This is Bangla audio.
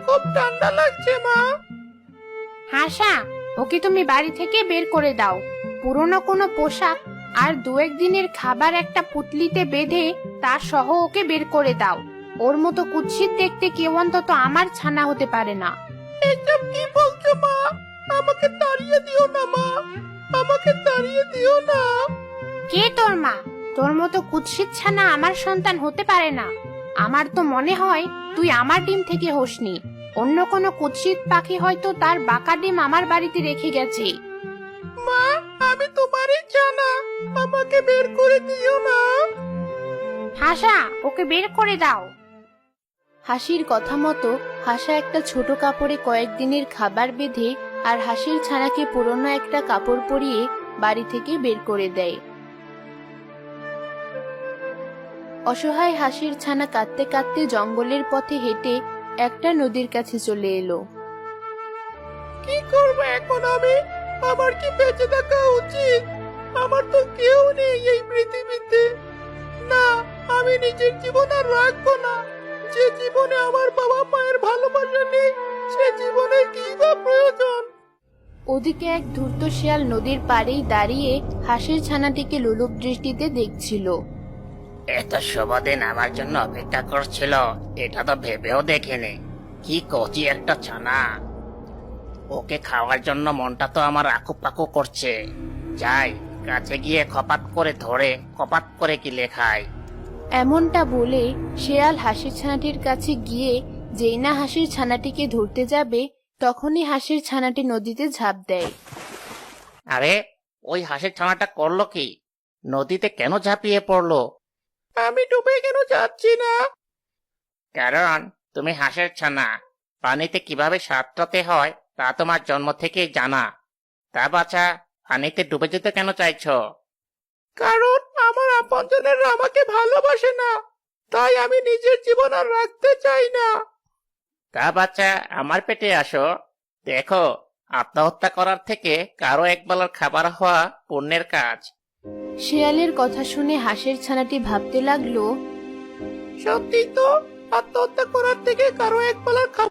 খুব ঠান্ডা লাগছে মা। হাসা, ওকে তুমি বাড়ি থেকে বের করে দাও। পুরনো কোনো পোশাক আর দু একদিনের খাবার একটা পুটলিতে বেঁধে তার সহ ওকে বের করে দাও। ওর মতো কুৎসিত দেখতে কেউ অন্তত আমার ছানা হতে পারে না। এসব কি বলছো মা? আমাকে তাড়িয়ে দিও না মা, আমাকে তাড়িয়ে দিও না। কে তোর মা? তোর মতো কুৎসিত ছানা আমার সন্তান হতে পারে না। আমার তো মনে হয় তুই আমার ডিম থেকে হোসনি। অন্য কোনো কুৎসিত পাখি হয়তো তার বাঁকা ডিম আমার বাড়িতে রেখে গেছে। মা, আমি তোমারই জানা, আমাকে বের করে দিও না। হাসা, ওকে বের করে দাও। হাসির কথা মতো হাসা একটা ছোট কাপড়ে কয়েকদিনের খাবার বেঁধে আর হাসির ছানাকে পুরনো একটা কাপড় পরিয়ে বাড়ি থেকে বের করে দেয়। অসহায় হাসির ছানা কাঁদতে কাঁদতে জঙ্গলের পথে হেঁটে একটা নদীর কাছে চলে এলো। কি করবো এখন আমি? আমার কি বেঁচে থাকা উচিত? আমার তো কেউ নেই এই পৃথিবীতে। না, আমি নিজের জীবন আর রাখবো না। যে জীবনে আমার বাবা মায়ের ভালোবাসা নেই, সে জীবনের কি বা প্রয়োজন? ওদিকে এক ধূর্ত শিয়াল নদীর পাড়েই দাঁড়িয়ে হাসির ছানাটিকে লোলুপ দৃষ্টিতে দেখছিল। এত শুভ দিন আমার জন্য অপেক্ষা করছিল, এটা তো ভেবেও দেখিনি। কি কচি একটা ছানা! ওকে খাওয়ার জন্য মনটা তো আমার আকুপাকু করছে। যাই, কাছে গিয়ে খপাত করে ধরে কপাত করে গিলে খাই। এমনটা বলে শেয়াল হাসির ছানাটির কাছে গিয়ে যেই না হাসির ছানাটিকে ধরতে যাবে তখনই হাসির ছানাটি নদীতে ঝাঁপ দেয়। আরে, ওই হাঁসের ছানাটা করলো কি? নদীতে কেন ঝাঁপিয়ে পড়লো? আমি ডুবে কেন যাচ্ছি না? কারণ তুমি হাঁসের ছানা, পানিতে কিভাবে সাঁতরাতে হয় তা তোমার জন্ম থেকেই জানা। তা বাছা, পানিতে ডুবে যেতে কেন চাইছো? কারণ আমার আপনজনেরা আমাকে ভালোবাসে না, তাই আমি নিজের জীবন আর রাখতে চাই না। তা বাচ্চা, আমার পেটে আসো। দেখো, আত্মহত্যা করার থেকে কারো একবেলার খাবার হওয়া পুণ্যের কাজ। শিয়ালের কথা শুনে হাসির ছানাটি ভাবতে লাগলো, সত্যি তো, আত্মহত্যা করার থেকে কারো একবেলার খাবার